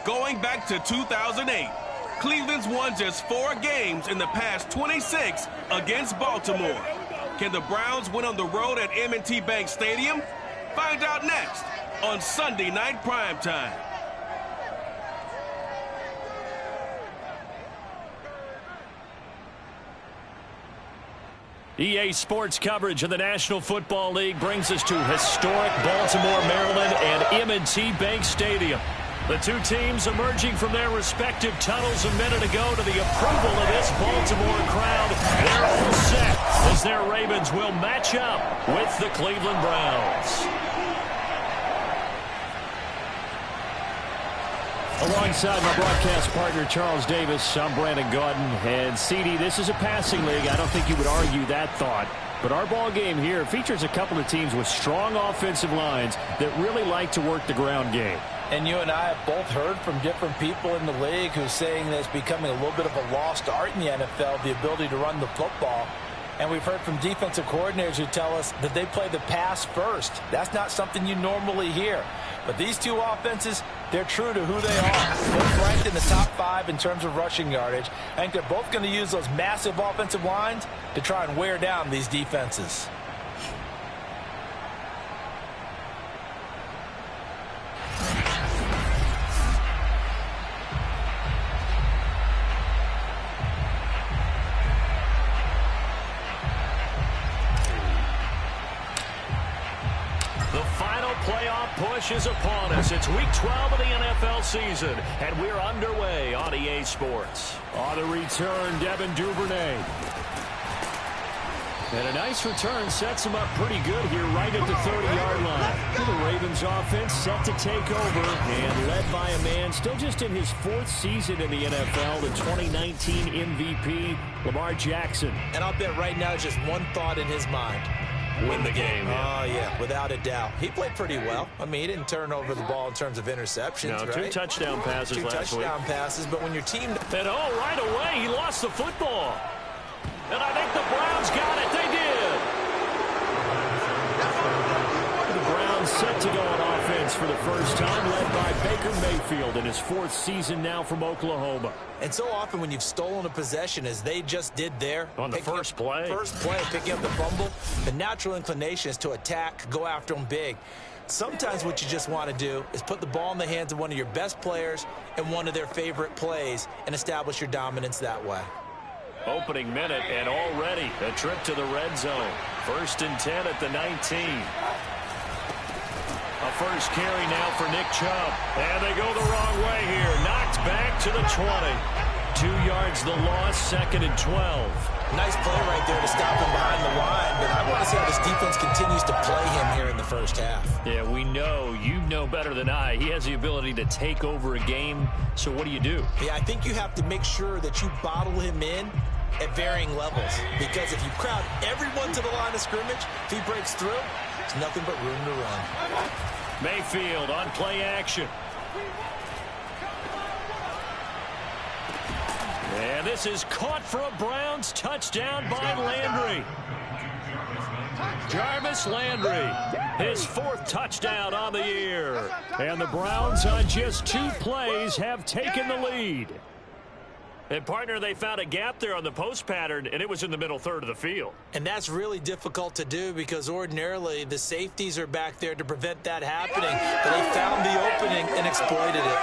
Going back to 2008, Cleveland's won just 4 games in the past 26 against Baltimore. Can the Browns win on the road at M&T Bank Stadium? Find out next on Sunday Night Primetime. EA Sports coverage of the National Football League brings us to historic Baltimore, Maryland, and M&T Bank Stadium. The two teams emerging from their respective tunnels a minute ago to the approval of this Baltimore crowd. They're all set as their Ravens will match up with the Cleveland Browns. Alongside my broadcast partner, Charles Davis, I'm Brandon Gaudin. And, CD, this is a passing league. I don't think you would argue that thought. But our ball game here features a couple of teams with strong offensive lines that really like to work the ground game. And you and I have both heard from different people in the league who's saying that it's becoming a little bit of a lost art in the NFL, the ability to run the football. And we've heard from defensive coordinators who tell us that they play the pass first. That's not something you normally hear. But these two offenses, they're true to who they are. Both ranked in the top 5 in terms of rushing yardage. I think they're both going to use those massive offensive lines to try and wear down these defenses. Push is upon us. It's week 12 of the NFL season, and we're underway on EA Sports. On the return, Devin Duvernay. And a nice return sets him up pretty good here right at the 30-yard line. The Ravens offense set to take over and led by a man still just in his 4th season in the NFL, the 2019 MVP, Lamar Jackson. And I'll bet right now just one thought in his mind. Win the game. Oh, yeah, without a doubt. He played pretty well. I mean, he didn't turn over the ball in terms of interceptions, no, right? 2 touchdown passes last week. 2 touchdown passes, but when your team... And right away, he lost the football. And I think the Browns got it. They did. The Browns set to go on offense for the first time, led by Baker Mayfield in his 4th season now from Oklahoma. And so often when you've stolen a possession, as they just did there, on the first play, picking up the fumble, the natural inclination is to attack, go after them big. Sometimes what you just want to do is put the ball in the hands of one of your best players and one of their favorite plays and establish your dominance that way. Opening minute, and already a trip to the red zone. 1st and 10 at the 19. A first carry now for Nick Chubb. And they go the wrong way here. Knocked back to the 20. 2 yards the loss, 2nd and 12. Nice play right there to stop him behind the line, but I want to see how this defense continues to play him here in the first half. Yeah, we know. You know better than I. He has the ability to take over a game, so what do you do? Yeah, I think you have to make sure that you bottle him in at varying levels, because if you crowd everyone to the line of scrimmage, if he breaks through, there's nothing but room to run. Mayfield on play action. And this is caught for a Browns touchdown by Landry. Jarvis Landry, his 4th touchdown on the year. And the Browns on just 2 plays have taken the lead. And, partner, they found a gap there on the post pattern, and it was in the middle third of the field. And that's really difficult to do because ordinarily the safeties are back there to prevent that happening. But they found the opening and exploited it.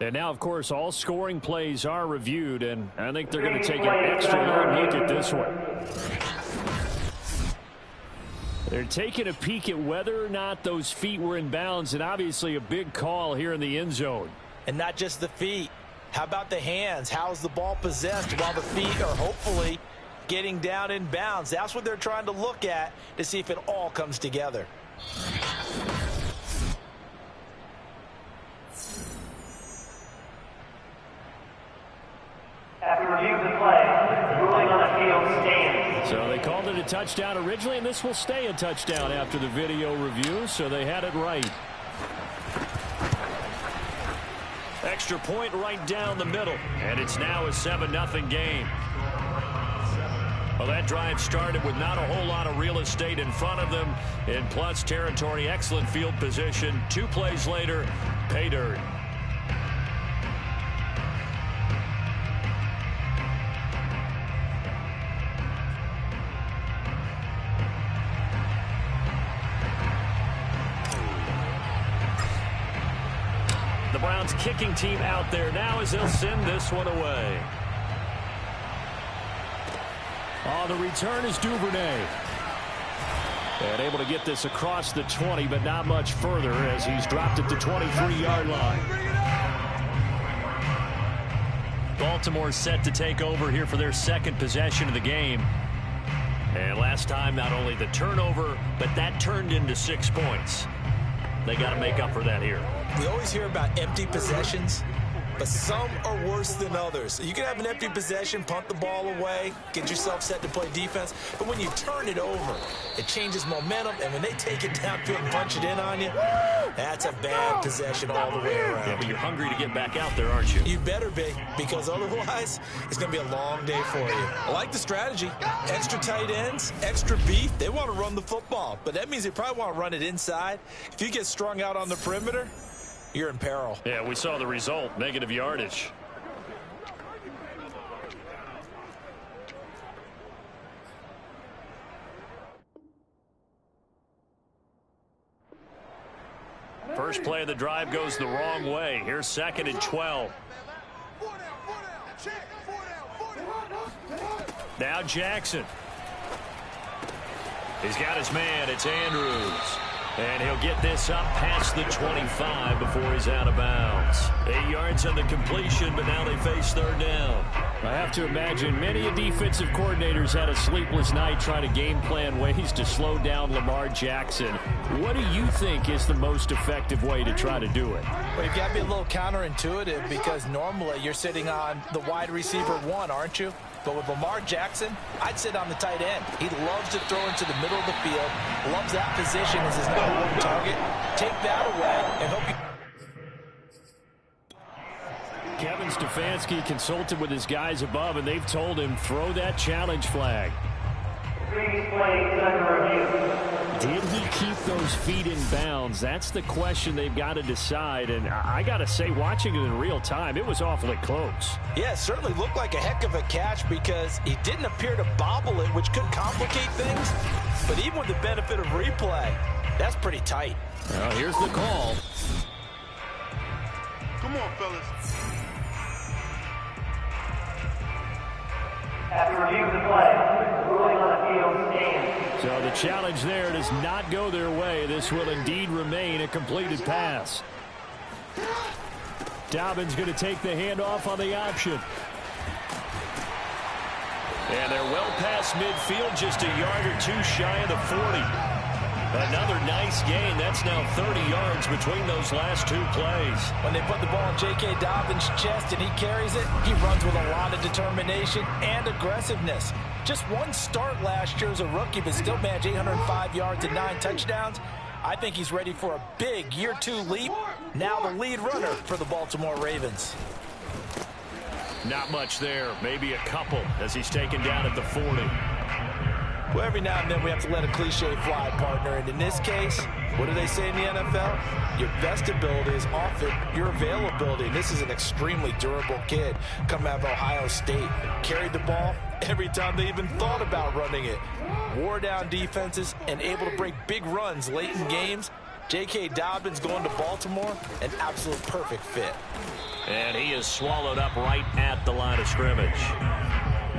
And now, of course, all scoring plays are reviewed, and I think they're going to take an extra long look at this one. They're taking a peek at whether or not those feet were in bounds, and obviously a big call here in the end zone. And not just the feet. How about the hands? How's the ball possessed while the feet are hopefully getting down in bounds? That's what they're trying to look at to see if it all comes together. After reviewing the play, ruling on the field stands. So they called it a touchdown originally, and this will stay a touchdown after the video review, so they had it right. Extra point right down the middle, and it's now a 7-0 game. Well, that drive started with not a whole lot of real estate in front of them. In plus territory, excellent field position. 2 plays later, pay dirt. The Browns kicking team out there now as they'll send this one away. The return is Duvernay. And able to get this across the 20, but not much further as he's dropped at the 23-yard line. Baltimore set to take over here for their second possession of the game. And last time, not only the turnover, but that turned into 6 points. They got to make up for that here. We always hear about empty possessions, but some are worse than others. You can have an empty possession, punt the ball away, get yourself set to play defense, but when you turn it over, it changes momentum, and when they take it downfield and punch it in on you, that's a bad possession all the way around. Yeah, but you're hungry to get back out there, aren't you? You better be, because otherwise, it's going to be a long day for you. I like the strategy. Extra tight ends, extra beef. They want to run the football, but that means they probably want to run it inside. If you get strung out on the perimeter, you're in peril. Yeah, we saw the result, negative yardage. First play of the drive goes the wrong way. Here's 2nd and 12. Now Jackson. He's got his man. It's Andrews. And he'll get this up past the 25 before he's out of bounds. 8 yards on the completion, but now they face 3rd down. I have to imagine many defensive coordinators had a sleepless night trying to game plan ways to slow down Lamar Jackson. What do you think is the most effective way to try to do it? Well, you've got to be a little counterintuitive because normally you're sitting on the wide receiver 1, aren't you? But with Lamar Jackson, I'd sit on the tight end. He loves to throw into the middle of the field, loves that position as his #1 target. Take that away and hope you... Kevin Stefanski consulted with his guys above, and they've told him throw that challenge flag. Did he keep those feet in bounds? That's the question they've got to decide. And I got to say, watching it in real time, it was awfully close. Yeah, it certainly looked like a heck of a catch because he didn't appear to bobble it, which could complicate things. But even with the benefit of replay, that's pretty tight. Well, here's the call. Come on, fellas. After review of the play, ruling on the field stands. So the challenge there does not go their way. This will indeed remain a completed pass. Dobbins going to take the handoff on the option. And they're well past midfield, just a yard or two shy of the 40. Another nice gain. That's now 30 yards between those last 2 plays. When they put the ball in J.K. Dobbins' chest and he carries it, he runs with a lot of determination and aggressiveness. Just one start last year as a rookie, but still managed 805 yards and 9 touchdowns. I think he's ready for a big year 2 leap. Now the lead runner for the Baltimore Ravens. Not much there. Maybe a couple as he's taken down at the 40. Well, every now and then we have to let a cliche fly, partner. And in this case, what do they say in the NFL? Your best ability is often your availability. And this is an extremely durable kid coming out of Ohio State. Carried the ball every time they even thought about running it. Wore down defenses and able to break big runs late in games. J.K. Dobbins going to Baltimore, an absolute perfect fit. And he is swallowed up right at the line of scrimmage.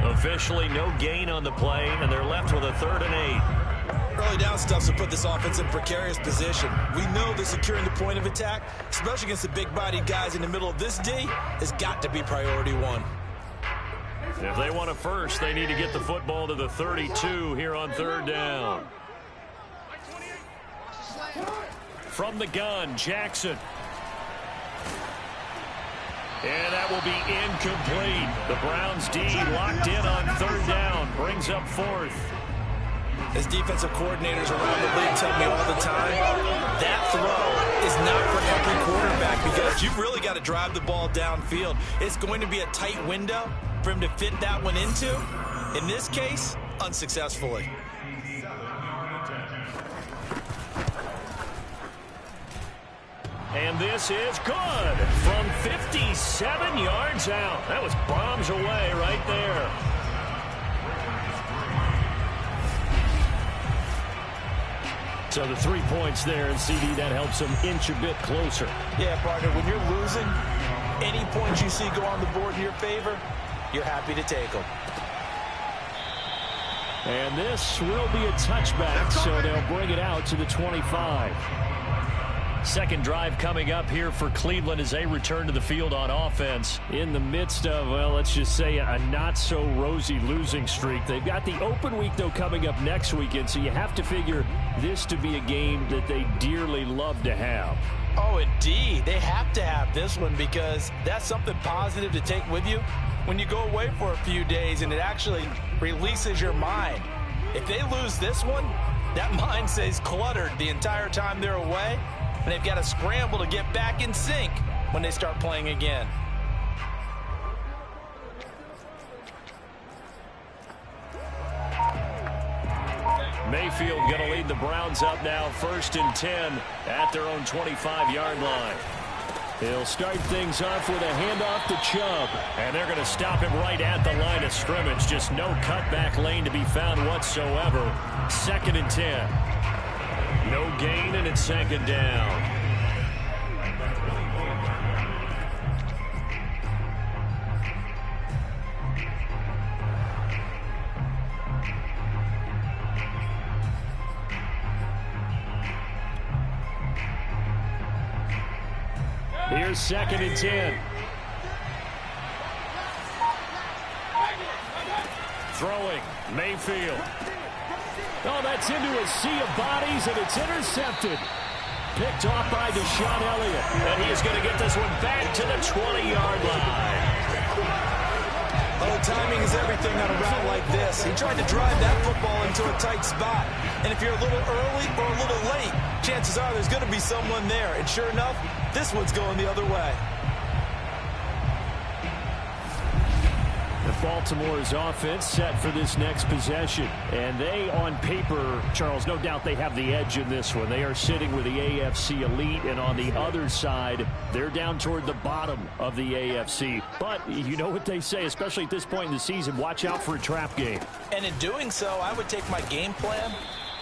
Officially no gain on the play, and they're left with a 3rd and 8. Early down stuff to put this offense in precarious position. We know that securing the point of attack, especially against the big-bodied guys in the middle of this D, has got to be priority 1. If they want a first, they need to get the football to the 32 here on 3rd down. From the gun, Jackson. And that will be incomplete. The Browns D locked in on 3rd down. Brings up 4th. As defensive coordinators around the league tell me all the time, that throw is not for every quarterback because you've really got to drive the ball downfield. It's going to be a tight window for him to fit that one into. In this case, unsuccessfully. And this is good from 57 yards out. That was bombs away right there. So the 3 points there, and CD, that helps them inch a bit closer. Yeah, partner, when you're losing, any points you see go on the board in your favor, you're happy to take them. And this will be a touchback, so they'll bring it out to the 25. Second drive coming up here for Cleveland as they return to the field on offense in the midst of, well, let's just say a not-so-rosy losing streak. They've got the open week, though, coming up next weekend, so you have to figure this to be a game that they dearly love to have. Oh, indeed. They have to have this one because that's something positive to take with you when you go away for a few days, and it actually releases your mind. If they lose this one, that mind stays cluttered the entire time they're away, and they've got to scramble to get back in sync when they start playing again. Mayfield going to lead the Browns up now, 1st and 10 at their own 25-yard line. He'll start things off with a handoff to Chubb. And they're going to stop him right at the line of scrimmage. Just no cutback lane to be found whatsoever. 2nd and 10. No gain, and it's 2nd down. Here's 2nd and 10. Throwing, Mayfield. Oh, that's into a sea of bodies, and it's intercepted. Picked off by Deshaun Elliott. And he is going to get this one back to the 20-yard line. Oh, timing is everything on a route like this. He tried to drive that football into a tight spot. And if you're a little early or a little late, chances are there's going to be someone there. And sure enough, this one's going the other way. Baltimore's offense set for this next possession. And they, on paper, Charles, no doubt they have the edge in this one. They are sitting with the AFC elite, and on the other side, they're down toward the bottom of the AFC. But you know what they say, especially at this point in the season, watch out for a trap game. And in doing so, I would take my game plan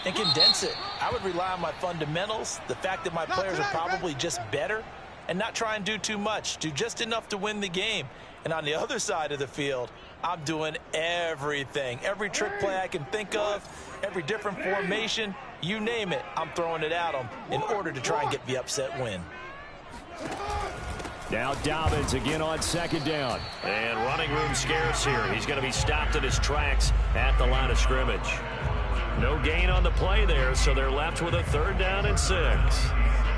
and condense it. I would rely on my fundamentals, the fact that my players are probably just better, and not try and do too much, do just enough to win the game. And on the other side of the field, I'm doing everything. Every trick play I can think of, every different formation, you name it, I'm throwing it at them in order to try and get the upset win. Now Dobbins again on 2nd down. And running room scarce here. He's going to be stopped in his tracks at the line of scrimmage. No gain on the play there, so they're left with a 3rd down and 6.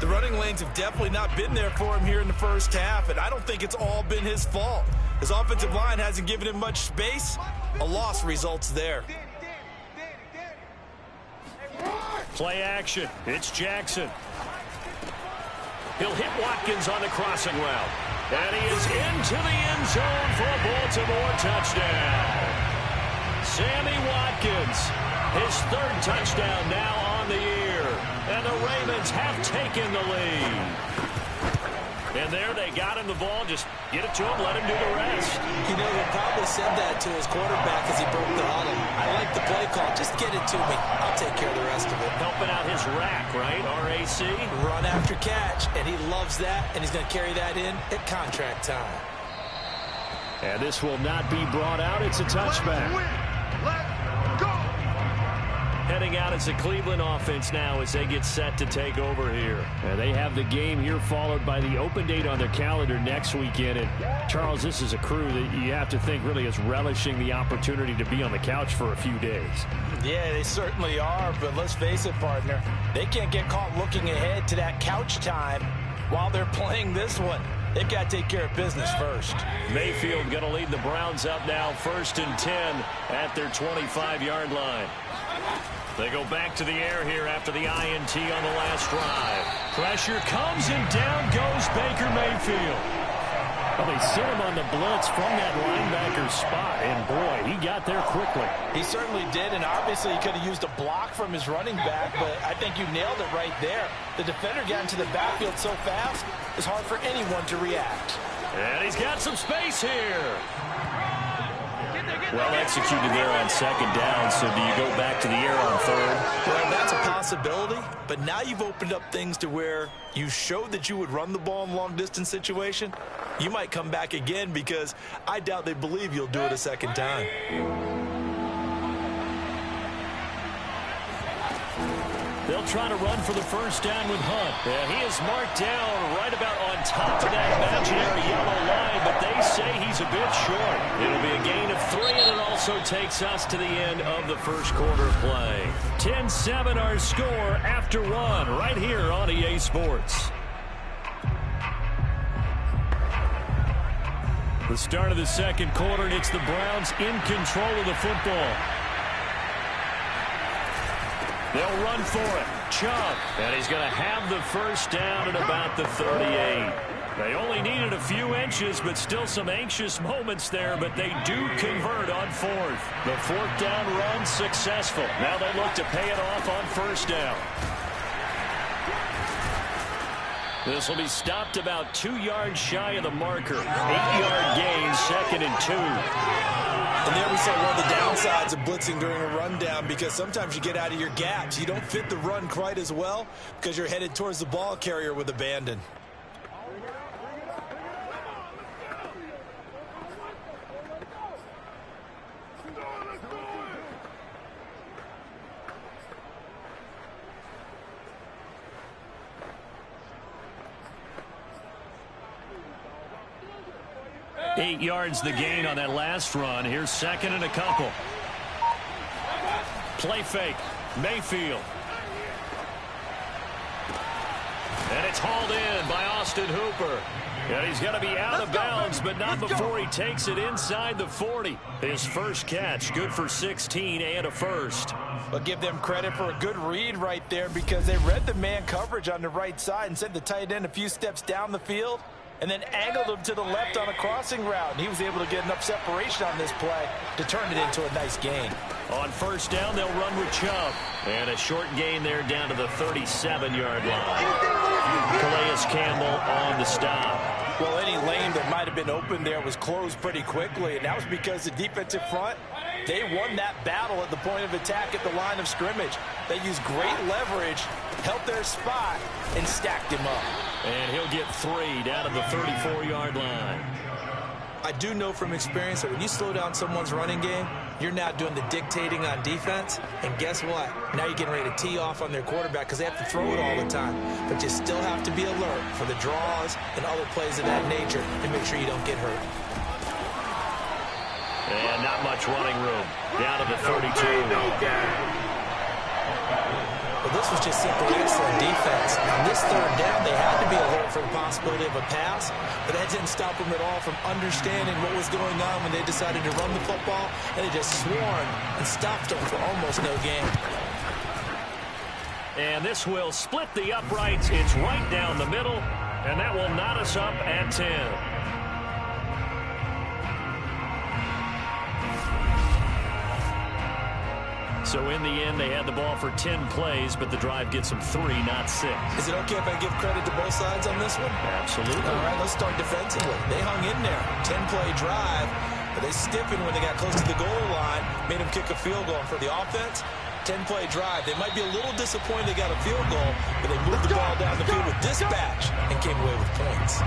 The running lanes have definitely not been there for him here in the first half, and I don't think it's all been his fault. His offensive line hasn't given him much space. A loss results there. Play action. It's Jackson. He'll hit Watkins on the crossing route. And he is into the end zone for a Baltimore touchdown. Sammy Watkins, his 3rd touchdown now on the year. And the Ravens have taken the lead. And there they got him the ball. Just get it to him, let him do the rest. You know, he probably said that to his quarterback as he broke the huddle. I like the play call. Just get it to me. I'll take care of the rest of it. Helping out his rack, right? RAC. Run after catch, and he loves that, and he's going to carry that in at contract time. And this will not be brought out. It's a touchback. Heading out as the Cleveland offense now as they get set to take over here. And they have the game here followed by the open date on their calendar next weekend. And Charles, this is a crew that you have to think really is relishing the opportunity to be on the couch for a few days. Yeah, they certainly are, but let's face it, partner. They can't get caught looking ahead to that couch time while they're playing this one. They've got to take care of business first. Mayfield going to lead the Browns up now, 1st and 10 at their 25-yard line. They go back to the air here after the INT on the last drive. Pressure comes and down goes Baker Mayfield. Well, they sent him on the blitz from that linebacker spot, and boy, he got there quickly. He certainly did, and obviously he could have used a block from his running back, but I think you nailed it right there. The defender got into the backfield so fast, it's hard for anyone to react. And he's got some space here. Well executed there on second down, so do you go back to the air on third? Well, that's a possibility, but now you've opened up things to where you showed that you would run the ball in a long-distance situation. You might come back again because I doubt they believe you'll do it a second time. They'll try to run for the first down with Hunt. Yeah, he is marked down right about on top of that imaginary yellow line, but they say he's a bit short. It'll be a gain of 3, and it also takes us to the end of the first quarter play. 10-7 our score after 1 right here on EA Sports. The start of the second quarter, and it's the Browns in control of the football. They'll run for it. Chubb. And he's going to have the first down at about the 38. They only needed a few inches, but still some anxious moments there, but they do convert on fourth. The fourth down run successful. Now they look to pay it off on first down. This will be stopped about 2 yards shy of the marker. 8-yard gain, 2nd and 2. And there we saw one of the downsides of blitzing during a rundown, because sometimes you get out of your gaps. You don't fit the run quite as well because you're headed towards the ball carrier with abandon. Eight yards the gain on that last run. Here's 2nd and a couple. Play fake. Mayfield. And it's hauled in by Austin Hooper. And he's going to be out of bounds, but not before he takes it inside the 40. His first catch, good for 16 and a first. But give them credit for a good read right there, because they read the man coverage on the right side and sent the tight end a few steps down the field, and then angled him to the left on a crossing route. And he was able to get enough separation on this play to turn it into a nice gain. On first down, they'll run with Chubb. And a short gain there down to the 37-yard line. Calais Campbell on the stop. Well, any lane that might have been open there was closed pretty quickly, and that was because the defensive front, they won that battle at the point of attack at the line of scrimmage. They used great leverage, held their spot, and stacked him up. And he'll get 3 down to the 34-yard line. I do know from experience that when you slow down someone's running game, you're now doing the dictating on defense. And guess what? Now you're getting ready to tee off on their quarterback because they have to throw it all the time. But you still have to be alert for the draws and other plays of that nature and make sure you don't get hurt. And not much running room. Down to the 32. Well, this was just simply excellent defense. On this third down, they had to be alert for the possibility of a pass, but that didn't stop them at all from understanding what was going on when they decided to run the football, and they just swarmed and stopped them for almost no gain. And this will split the uprights. It's right down the middle, and that will knot us up at 10. So in the end, they had the ball for 10 plays, but the drive gets them 3, not 6. Is it okay if I give credit to both sides on this one? Absolutely. All right, let's start defensively. They hung in there. 10-play drive, but they stiffened when they got close to the goal line, made them kick a field goal. For the offense, 10-play drive. They might be a little disappointed they got a field goal, but they moved the ball down the field with dispatch and came away with points.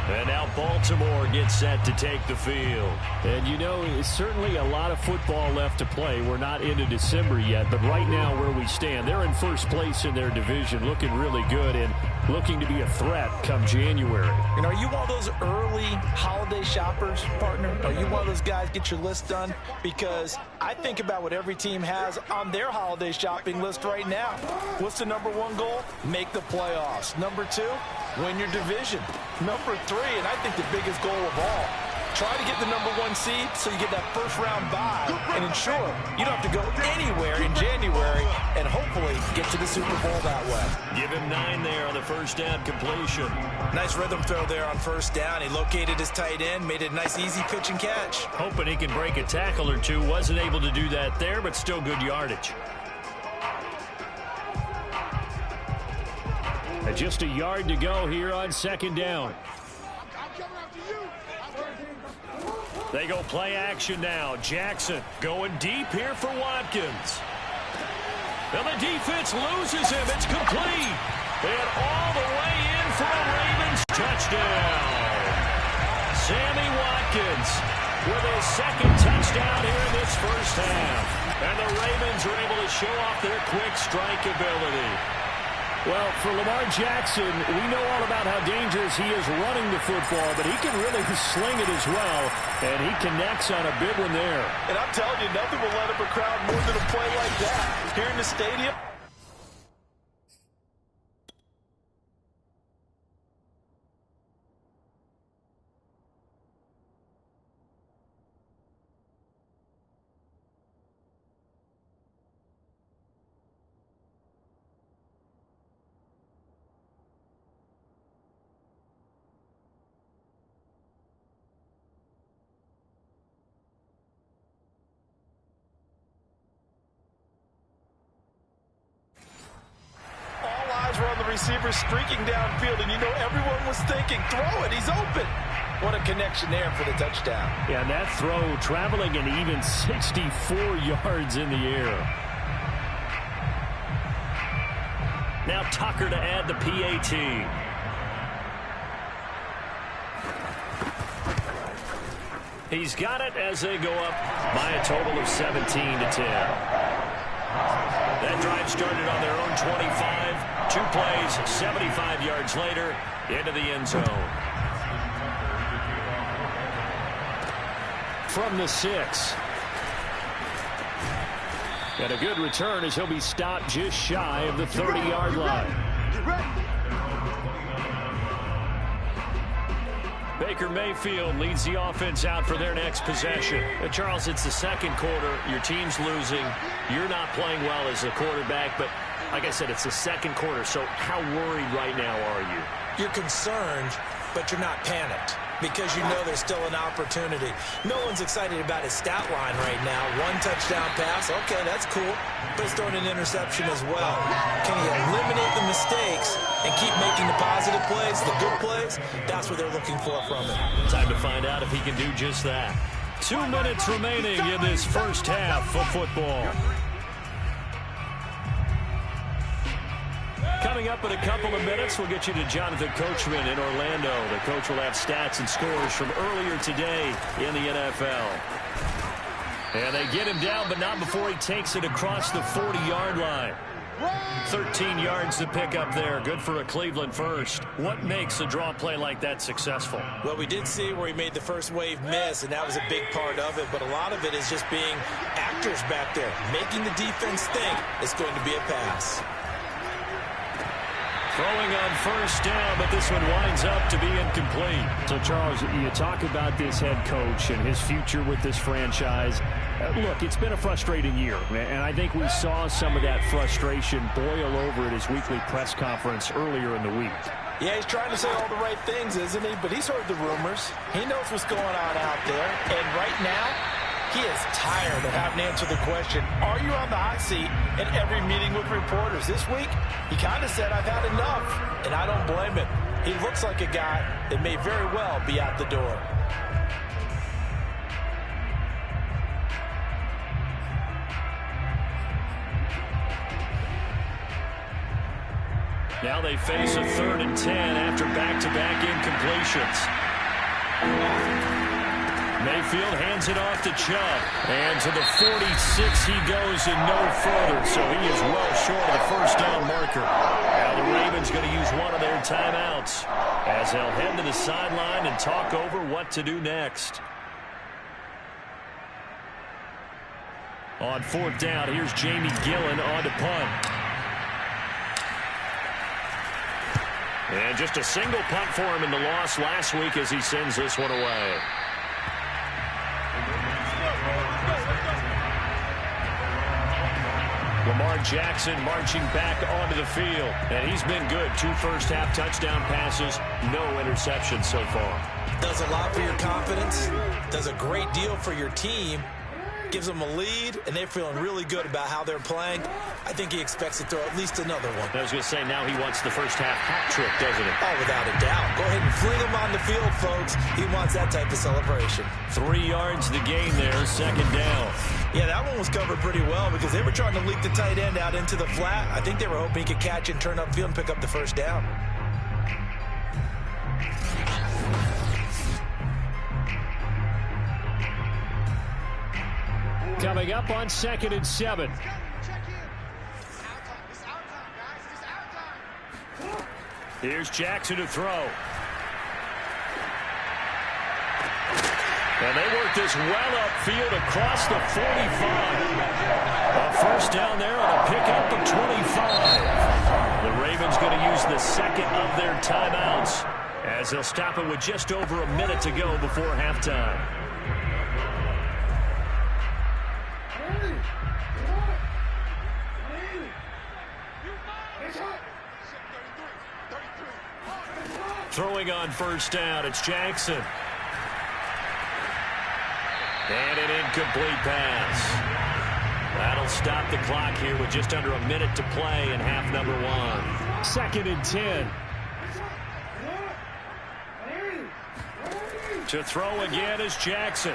And now Baltimore gets set to take the field. And you know, it's certainly a lot of football left to play. We're not into December yet, but right now where we stand, they're in first place in their division, looking really good and looking to be a threat come January. And are you one of those early holiday shoppers, partner? Are you one of those guys get your list done? Because I think about what every team has on their holiday shopping list right now. What's the number 1 goal? Make the playoffs. Number 2, win your division. Number 3, and I think the biggest goal of all, Try to get the #1 seed so you get that first-round bye and ensure you don't have to go anywhere in January and hopefully get to the Super Bowl that way. Give him 9 there on the first down completion. Nice rhythm throw there on first down. He located his tight end, made it a nice, easy pitch and catch. Hoping he can break a tackle or two. Wasn't able to do that there, but still good yardage. And just a yard to go here on second down. They go play action now. Jackson going deep here for Watkins. And the defense loses him. It's complete. And all the way in for a Ravens touchdown. Sammy Watkins with his second touchdown here in this first half. And the Ravens are able to show off their quick strike ability. Well, for Lamar Jackson, we know all about how dangerous he is running the football, but he can really sling it as well, and he connects on a big one there. And I'm telling you, nothing will light up a crowd more than a play like that. Here in the stadium. Receiver streaking downfield, and you know everyone was thinking, throw it, he's open. What a connection there for the touchdown. Yeah, and that throw traveling an even 64 yards in the air. Now Tucker to add the PAT. He's got it as they go up by a total of 17-10. That drive started on their own 25. 2 plays, 75 yards later, into the end zone. From the 6. And a good return as he'll be stopped just shy of the 30-yard line. Baker Mayfield leads the offense out for their next possession. Charles, it's the second quarter. Your team's losing. You're not playing well as a quarterback, but like I said, it's the second quarter, so how worried right now are you? You're concerned, but you're not panicked because you know there's still an opportunity. No one's excited about his stat line right now. 1 touchdown pass, okay, that's cool, but he's throwing an interception as well. Can he eliminate the mistakes and keep making the positive plays, the good plays? That's what they're looking for from him. Time to find out if he can do just that. 2 minutes remaining in this first half of football. Coming up in a couple of minutes, we'll get you to Jonathan Coachman in Orlando. The coach will have stats and scores from earlier today in the NFL. And they get him down, but not before he takes it across the 40-yard line. 13 yards to pick up there. Good for a Cleveland first. What makes a draw play like that successful? Well, we did see where he made the first wave miss, and that was a big part of it. But a lot of it is just being actors back there, making the defense think it's going to be a pass. Throwing on first down, but this one winds up to be incomplete. So, Charles, you talk about this head coach and his future with this franchise. Look, it's been a frustrating year, and I think we saw some of that frustration boil over at his weekly press conference earlier in the week. Yeah, he's trying to say all the right things, isn't he? But he's heard the rumors. He knows what's going on out there. And right now, he is tired of having to answer the question, are you on the hot seat in every meeting with reporters? This week, he kind of said, I've had enough, and I don't blame him. He looks like a guy that may very well be out the door. Now they face a 3rd and 10 after back-to-back incompletions. Mayfield hands it off to Chubb. And to the 46 he goes and no further. So he is well short of the first down marker. Now the Ravens going to use one of their timeouts as they'll head to the sideline and talk over what to do next. On 4th down, here's Jamie Gillen on to punt. And just a single punt for him in the loss last week as he sends this one away. Lamar Jackson marching back onto the field. And he's been good. 2 first-half touchdown passes, no interceptions so far. Does a lot for your confidence. Does a great deal for your team. Gives them a lead, and they're feeling really good about how they're playing. I think he expects to throw at least another one. I was going to say, now he wants the first-half hat trick, doesn't he? Oh, without a doubt. Go ahead and fling him on the field, folks. He wants that type of celebration. 3 yards the gain there, 2nd down. Yeah, that one was covered pretty well because they were trying to leak the tight end out into the flat. I think they were hoping he could catch and turn upfield and pick up the first down. Coming up on 2nd and 7. Here's Jackson to throw. And they work this well upfield across the 45. A first down there on a pickup of 25. The Ravens going to use the 2nd of their timeouts as they'll stop it with just over a minute to go before halftime. Throwing on first down, it's Jackson. And an incomplete pass. That'll stop the clock here with just under a minute to play in half number 1. 2nd and 10. To throw again is Jackson.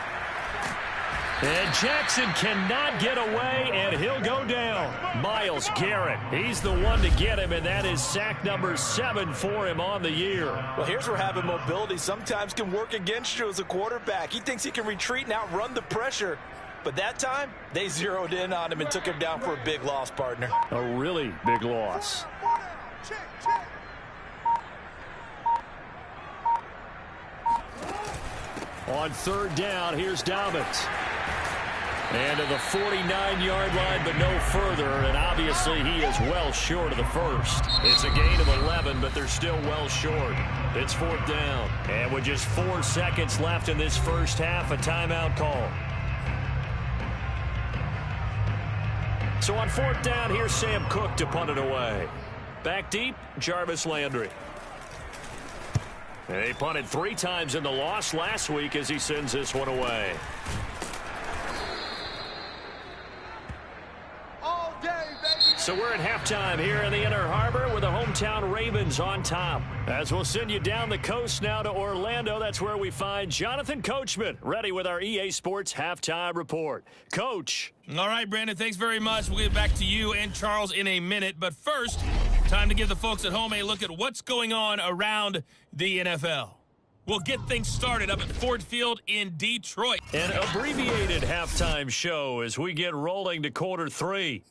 And Jackson cannot get away, and he'll go down. Myles Garrett, he's the one to get him, and that is sack number 7 for him on the year. Well, here's where having mobility sometimes can work against you as a quarterback. He thinks he can retreat and outrun the pressure. But that time, they zeroed in on him and took him down for a big loss, partner. A really big loss. On 3rd down, here's Dobbins. And to the 49-yard line, but no further. And obviously, he is well short of the first. It's a gain of 11, but they're still well short. It's 4th down. And with just 4 seconds left in this first half, a timeout call. So on 4th down, here's Sam Cook to punt it away. Back deep, Jarvis Landry. And he punted 3 times in the loss last week as he sends this one away. So we're at halftime here in the Inner Harbor with the hometown Ravens on top. As we'll send you down the coast now to Orlando, that's where we find Jonathan Coachman ready with our EA Sports Halftime Report. Coach. All right, Brandon, thanks very much. We'll get back to you and Charles in a minute. But first, time to give the folks at home a look at what's going on around the NFL. We'll get things started up at Ford Field in Detroit. An abbreviated halftime show as we get rolling to quarter 3.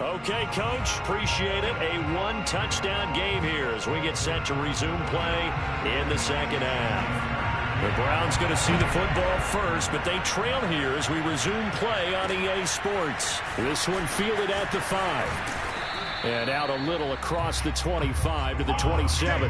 Okay, Coach, appreciate it. A 1-touchdown game here as we get set to resume play in the 2nd half. The Browns going to see the football first, but they trail here as we resume play on EA Sports. This one fielded at the 5. And out a little across the 25 to the 27.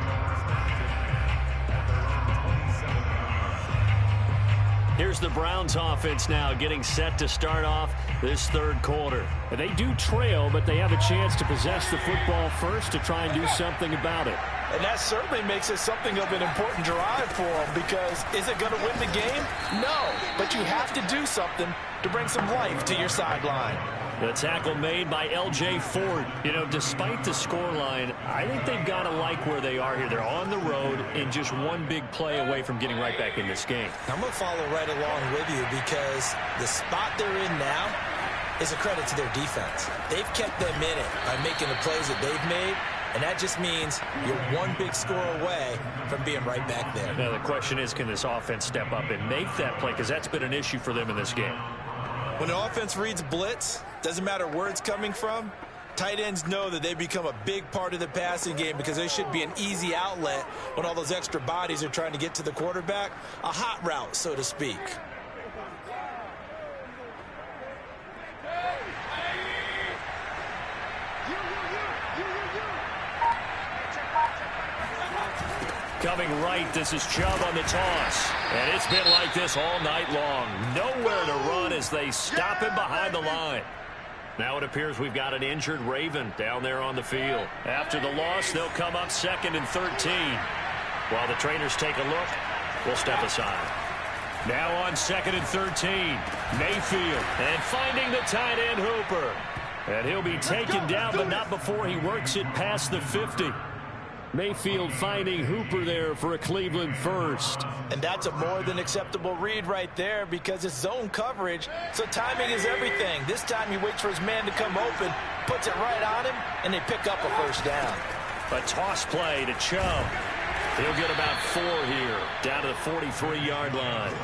Here's the Browns offense now getting set to start off this 3rd quarter. And they do trail, but they have a chance to possess the football first to try and do something about it. And that certainly makes it something of an important drive for them because is it going to win the game? No, but you have to do something to bring some life to your sideline. The tackle made by L.J. Ford. You know, despite the scoreline, I think they've got to like where they are here. They're on the road and just one big play away from getting right back in this game. I'm going to follow right along with you because the spot they're in now is a credit to their defense. They've kept them in it by making the plays that they've made, and that just means you're one big score away from being right back there. Now, the question is, can this offense step up and make that play? Because that's been an issue for them in this game. When the offense reads blitz, doesn't matter where it's coming from, tight ends know that they become a big part of the passing game because they should be an easy outlet when all those extra bodies are trying to get to the quarterback. A hot route, so to speak. coming right. This is Chubb on the toss. And it's been like this all night long. Nowhere to run as they stop him behind the line. Now it appears we've got an injured Raven down there on the field. After the loss, they'll come up 2nd and 13. While the trainers take a look, we'll step aside. Now on 2nd and 13, Mayfield, and finding the tight end Hooper. And he'll be taken down, but not before he works it past the 50. Mayfield finding Hooper there for a Cleveland first. And that's a more than acceptable read right there because it's zone coverage, so timing is everything. This time he waits for his man to come open, puts it right on him, and they pick up a first down. A toss play to Chubb. He'll get about 4 here, down to the 43-yard line.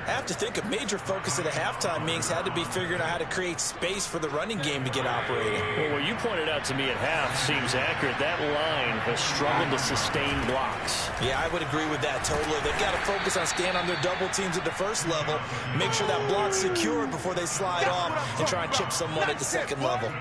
I have to think a major focus of the halftime meetings had to be figuring out how to create space for the running game to get operating. Well, what you pointed out to me at half seems accurate. That line has struggled to sustain blocks. Yeah, I would agree with that totally. They've got to focus on staying on their double teams at the first level, make sure that block's secured before they slide off and try and chip someone at the second level.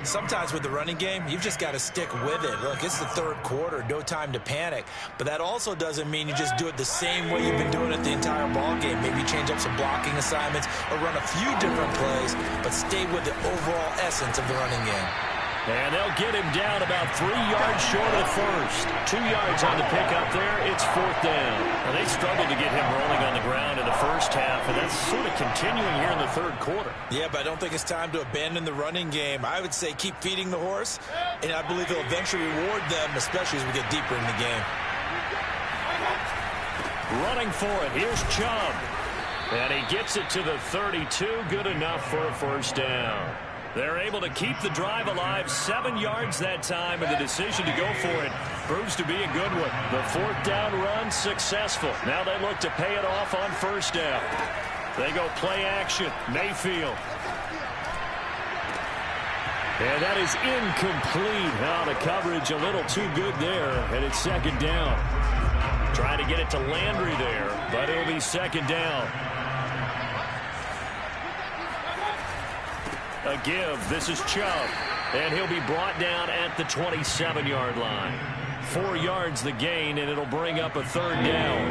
Sometimes with the running game, you've just got to stick with it. Look, it's the third quarter, no time to panic. But that also doesn't mean you just do it the same way you've been doing it the entire ball game. Maybe change up some blocking assignments or run a few different plays, but stay with the overall essence of the running game. And they'll get him down about 3 yards short of the first. 2 yards on the pickup there. It's 4th down. Well, they struggled to get him rolling on the ground in the first half, and that's sort of continuing here in the third quarter. Yeah, but I don't think it's time to abandon the running game. I would say keep feeding the horse, and I believe they'll eventually reward them, especially as we get deeper in the game. Running for it. Here's Chubb. And he gets it to the 32. Good enough for a first down. They're able to keep the drive alive, 7 yards that time, and the decision to go for it proves to be a good one. The 4th down run successful. Now they look to pay it off on first down. They go play action. Mayfield. And that is incomplete. Now the coverage a little too good there, and it's 2nd down. Trying to get it to Landry there, but it'll be 2nd down. A give. This is Chubb. And he'll be brought down at the 27-yard line. 4 yards the gain, and it'll bring up a 3rd down.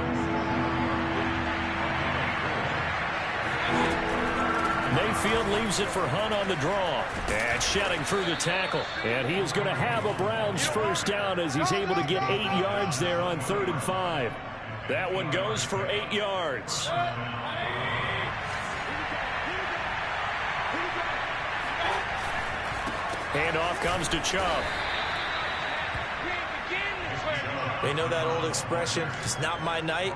Mayfield leaves it for Hunt on the draw. And shedding through the tackle. And he is going to have a Browns first down as he's able to get 8 yards there on 3rd and 5. That one goes for 8 yards. Handoff comes to Chubb. They know that old expression, it's not my night.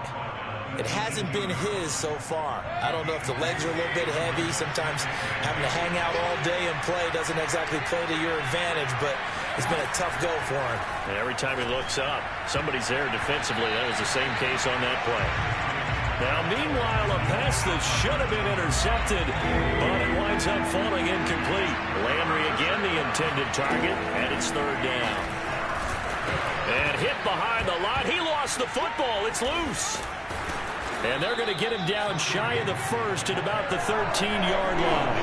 It hasn't been his so far. I don't know if the legs are a little bit heavy. Sometimes having to hang out all day and play doesn't exactly play to your advantage, but it's been a tough go for him. And every time he looks up, somebody's there defensively. That was the same case on that play. Now, meanwhile, a pass that should have been intercepted, but it winds up falling incomplete. Landry again the intended target, and it's 3rd down. And hit behind the line. He lost the football. It's loose. And they're going to get him down shy of the first at about the 13-yard line.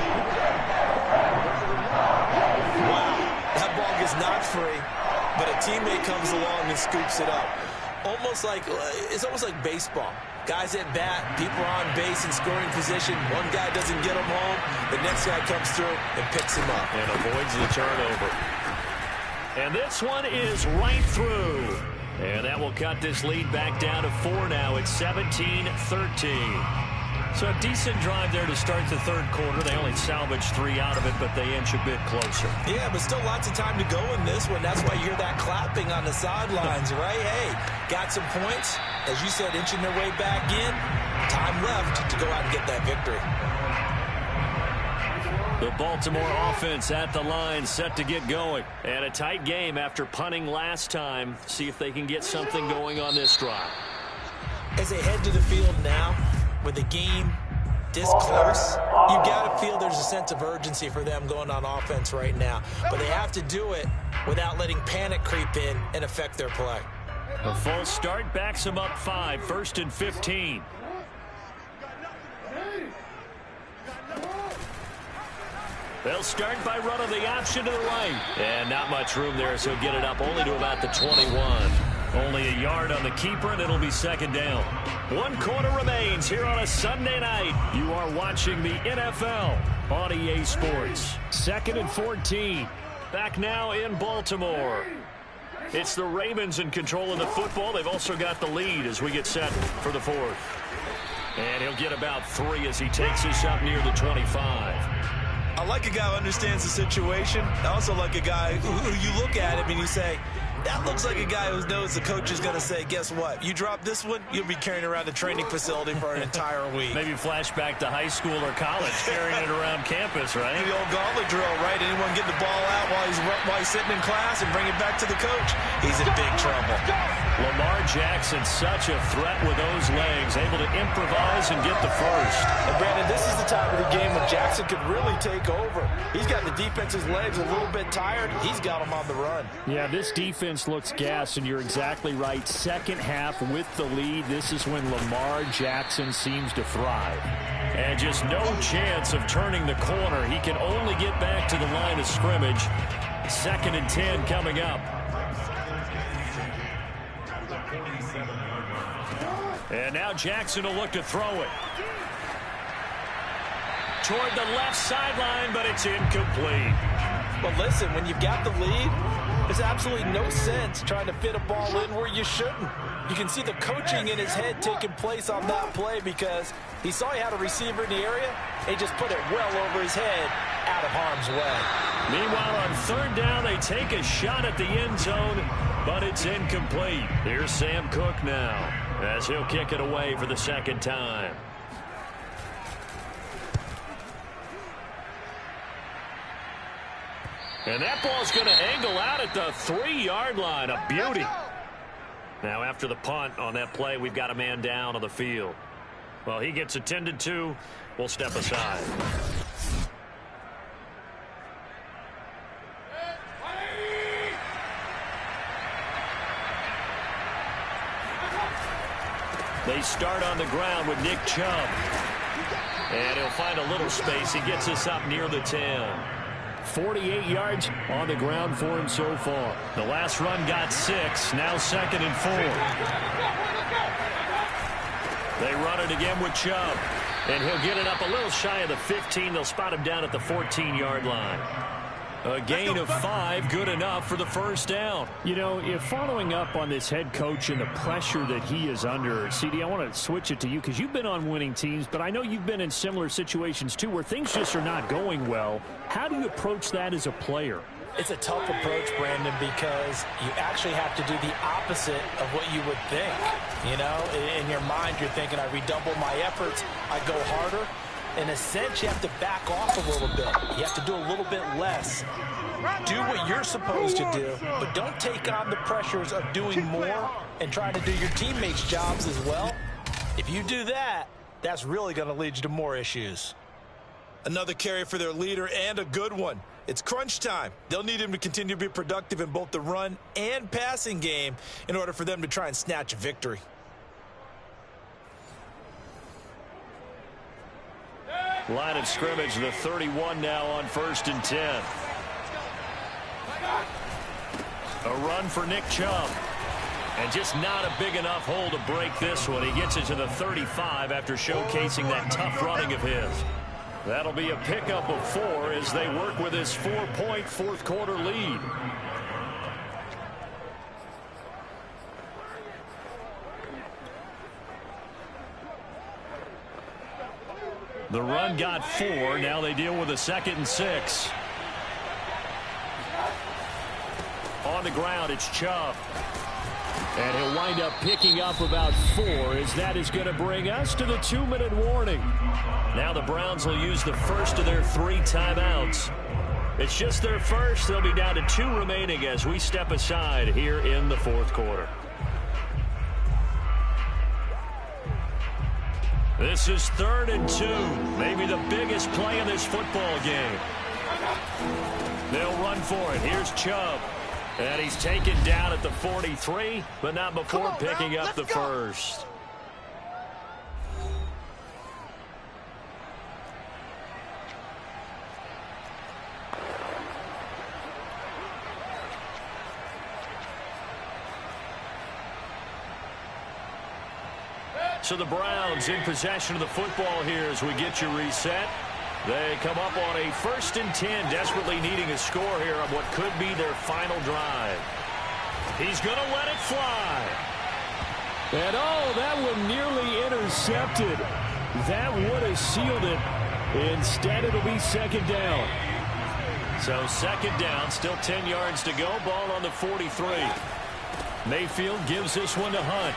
Wow, that ball is not free, but a teammate comes along and scoops it up. It's almost like baseball. Guys at bat, people are on base in scoring position. One guy doesn't get him home. The next guy comes through and picks him up. And avoids the turnover. And this one is right through. And that will cut this lead back down to 4 now. It's 17-13. So a decent drive there to start the third quarter. They only salvaged 3 out of it, but they inch a bit closer. Yeah, but still lots of time to go in this one. That's why you hear that clapping on the sidelines, right? Hey, got some points. As you said, inching their way back in. Time left to go out and get that victory. The Baltimore offense at the line, set to get going. And a tight game after punting last time. See if they can get something going on this drive. As they head to the field now, with the game this close, you got to feel there's a sense of urgency for them going on offense right now. But they have to do it without letting panic creep in and affect their play. A false start backs them up 5, 1st and 15. They'll start by running the option to the right. And not much room there, so get it up only to about the 21. Only a yard on the keeper, and it'll be second down. 1 quarter remains here on a Sunday night. You are watching the NFL on EA Sports. 2nd and 14. Back now in Baltimore. It's the Ravens in control of the football. They've also got the lead as we get set for the 4th. And he'll get about 3 as he takes us up near the 25. I like a guy who understands the situation. I also like a guy who you look at him and you say, that looks like a guy who knows the coach is going to say, guess what? You drop this one, you'll be carrying around the training facility for an entire week. Maybe flashback to high school or college, carrying it around campus, right? The old gauntlet drill, right? Anyone get the ball out while he's sitting in class and bring it back to the coach? He's in big trouble. Lamar Jackson, such a threat with those legs, able to improvise and get the first. And Brandon, this is the time of the game when Jackson could really take over. He's got the defense's legs a little bit tired. He's got them on the run. Yeah, this defense looks gassed, and you're exactly right. Second half with the lead, this is when Lamar Jackson seems to thrive. And just no chance of turning the corner. He can only get back to the line of scrimmage. 2nd and 10 coming up. And now Jackson will look to throw it. Toward the left sideline, but it's incomplete. But listen, when you've got the lead, there's absolutely no sense trying to fit a ball in where you shouldn't. You can see the coaching in his head taking place on that play because he saw he had a receiver in the area and he just put it well over his head out of harm's way. Meanwhile, on 3rd down, they take a shot at the end zone, but it's incomplete. Here's Sam Cook now as he'll kick it away for the 2nd time. And that ball's going to angle out at the 3-yard line. A beauty. Now, after the punt on that play, we've got a man down on the field. Well, he gets attended to. We'll step aside. They start on the ground with Nick Chubb. And he'll find a little space. He gets us up near the 10. 48 yards on the ground for him so far. The last run got 6. Now 2nd and 4. They run it again with Chubb. And he'll get it up a little shy of the 15. They'll spot him down at the 14-yard line. A gain of 5, good enough for the 1st down. You know, if following up on this head coach and the pressure that he is under, CD, I want to switch it to you because you've been on winning teams, but I know you've been in similar situations too where things just are not going well. How do you approach that as a player? It's a tough approach, Brandon, because you actually have to do the opposite of what you would think. You know, in your mind, you're thinking, I redouble my efforts, I go harder. In a sense, you have to back off a little bit. You have to do a little bit less. Do what you're supposed to do, but don't take on the pressures of doing more and trying to do your teammates' jobs as well. If you do that, that's really going to lead you to more issues. Another carry for their leader and a good one. It's crunch time. They'll need him to continue to be productive in both the run and passing game in order for them to try and snatch a victory. Line of scrimmage, the 31 now on 1st and 10. A run for Nick Chubb. And just not a big enough hole to break this one. He gets it to the 35 after showcasing that tough running of his. That'll be a pickup of 4 as they work with his 4-point 4th quarter lead. The run got 4. Now they deal with a 2nd and 6. On the ground, it's Chubb. And he'll wind up picking up about 4 as that is going to bring us to the 2-minute warning. Now the Browns will use the first of their 3 timeouts. It's just their first. They'll be down to 2 remaining as we step aside here in the 4th quarter. This is 3rd and 2. Maybe the biggest play in this football game. They'll run for it. Here's Chubb. And he's taken down at the 43, but not before picking up the first. So the Browns in possession of the football here as we get you reset. They come up on a 1st and 10, desperately needing a score here on what could be their final drive. He's going to let it fly. And that one nearly intercepted. That would have sealed it. Instead, it'll be 2nd down. So 2nd down, still 10 yards to go. Ball on the 43. Mayfield gives this one to Hunt.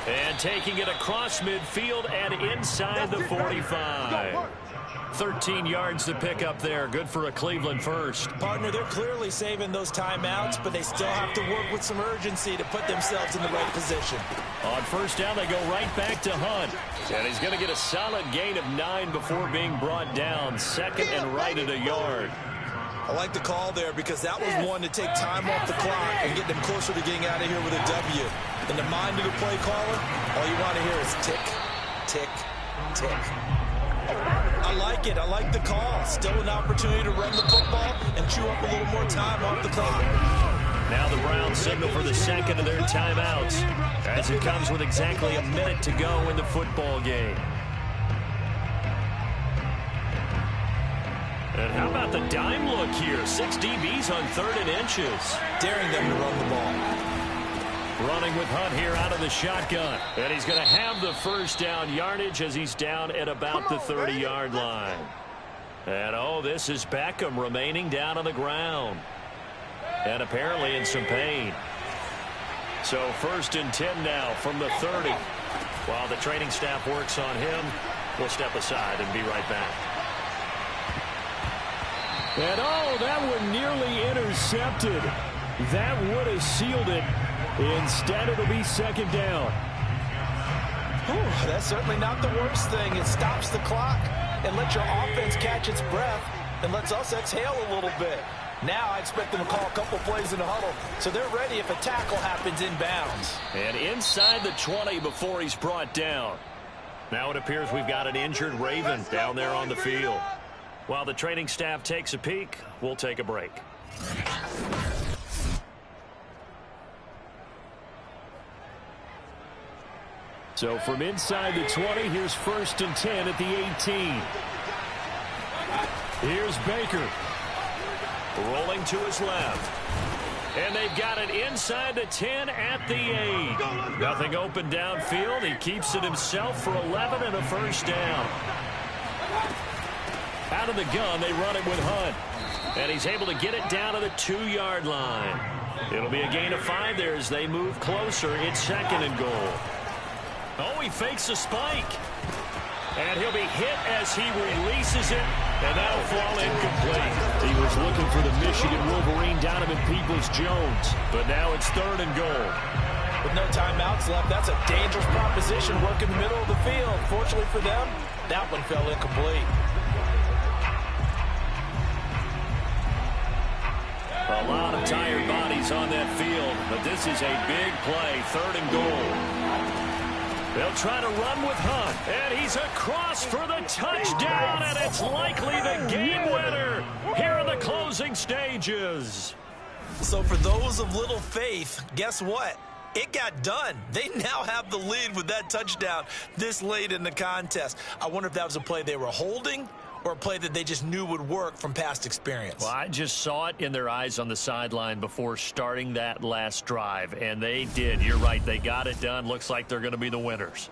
And taking it across midfield and inside the 45. 13 yards to pick up there. Good for a Cleveland first. Partner, they're clearly saving those timeouts, but they still have to work with some urgency to put themselves in the right position. On 1st down, they go right back to Hunt. And he's going to get a solid gain of 9 before being brought down. 2nd and right at a yard. I like the call there because that was one to take time off the clock and get them closer to getting out of here with a W. In the mind of the play caller, all you want to hear is tick, tick, tick. I like it. I like the call. Still an opportunity to run the football and chew up a little more time off the clock. Now the Browns signal for the 2nd of their timeouts as it comes with exactly a minute to go in the football game. And how about the dime look here? 6 DBs on 3rd and inches. Daring them to run the ball. Running with Hunt here out of the shotgun. And he's going to have the 1st down yardage as he's down at about the 30-yard line. And, this is Beckham remaining down on the ground. And apparently in some pain. So 1st and 10 now from the 30. While the training staff works on him, we'll step aside and be right back. And that one nearly intercepted. That would have sealed it. Instead, it'll be 2nd down. That's certainly not the worst thing. It stops the clock and lets your offense catch its breath and lets us exhale a little bit. Now I expect them to call a couple plays in the huddle, so they're ready if a tackle happens inbounds. And inside the 20 before he's brought down. Now it appears we've got an injured Raven down there on the field. While the training staff takes a peek, we'll take a break. So from inside the 20, here's 1st and 10 at the 18. Here's Baker. Rolling to his left. And they've got it inside the 10 at the 8. Nothing open downfield. He keeps it himself for 11 and a 1st down. Out of the gun, they run it with Hunt. And he's able to get it down to the 2-yard line. It'll be a gain of 5 there as they move closer. It's 2nd and goal. He fakes a spike. And he'll be hit as he releases it. And that'll fall incomplete. He was looking for the Michigan Wolverine, Donovan Peoples-Jones. But now it's 3rd and goal. With no timeouts left, that's a dangerous proposition. Work in the middle of the field. Fortunately for them, that one fell incomplete. A lot of tired bodies on that field, but this is a big play, 3rd and goal. They'll try to run with Hunt, and he's across for the touchdown, and it's likely the game winner here in the closing stages. So for those of little faith, guess what? It got done. They now have the lead with that touchdown this late in the contest. I wonder if that was a play they were holding or a play that they just knew would work from past experience. Well, I just saw it in their eyes on the sideline before starting that last drive, and they did. You're right. They got it done. Looks like they're going to be the winners.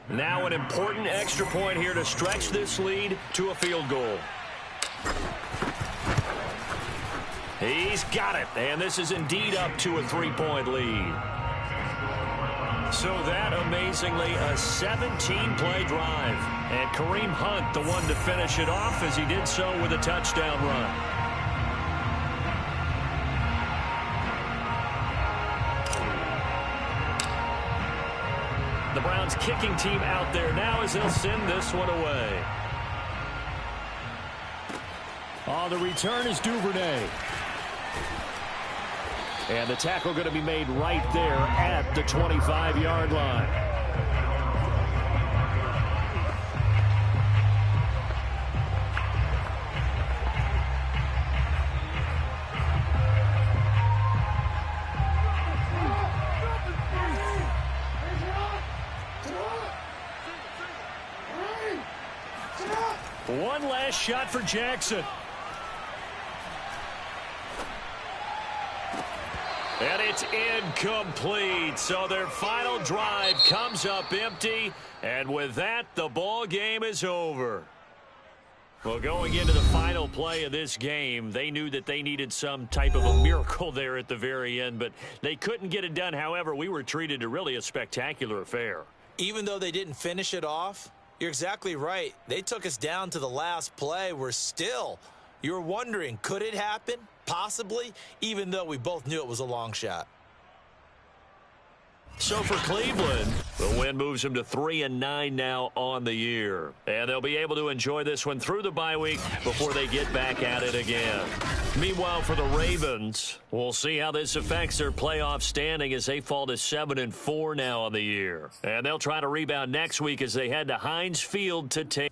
Now an important extra point here to stretch this lead to a field goal. He's got it, and this is indeed up to a 3-point lead. So that, amazingly, a 17-play drive. And Kareem Hunt, the one to finish it off, as he did so with a touchdown run. The Browns kicking team out there now as they'll send this one away. On the return is Duvernay. And the tackle going to be made right there at the 25-yard line. One last shot for Jackson. And it's incomplete. So their final drive comes up empty. And with that, the ball game is over. Well, going into the final play of this game, they knew that they needed some type of a miracle there at the very end, but they couldn't get it done. However, we were treated to really a spectacular affair. Even though they didn't finish it off, you're exactly right. They took us down to the last play. You're wondering, could it happen? Possibly, even though we both knew it was a long shot. So for Cleveland, the win moves them to 3-9 now on the year. And they'll be able to enjoy this one through the bye week before they get back at it again. Meanwhile, for the Ravens, we'll see how this affects their playoff standing as they fall to 7-4 now on the year. And they'll try to rebound next week as they head to Heinz Field to take...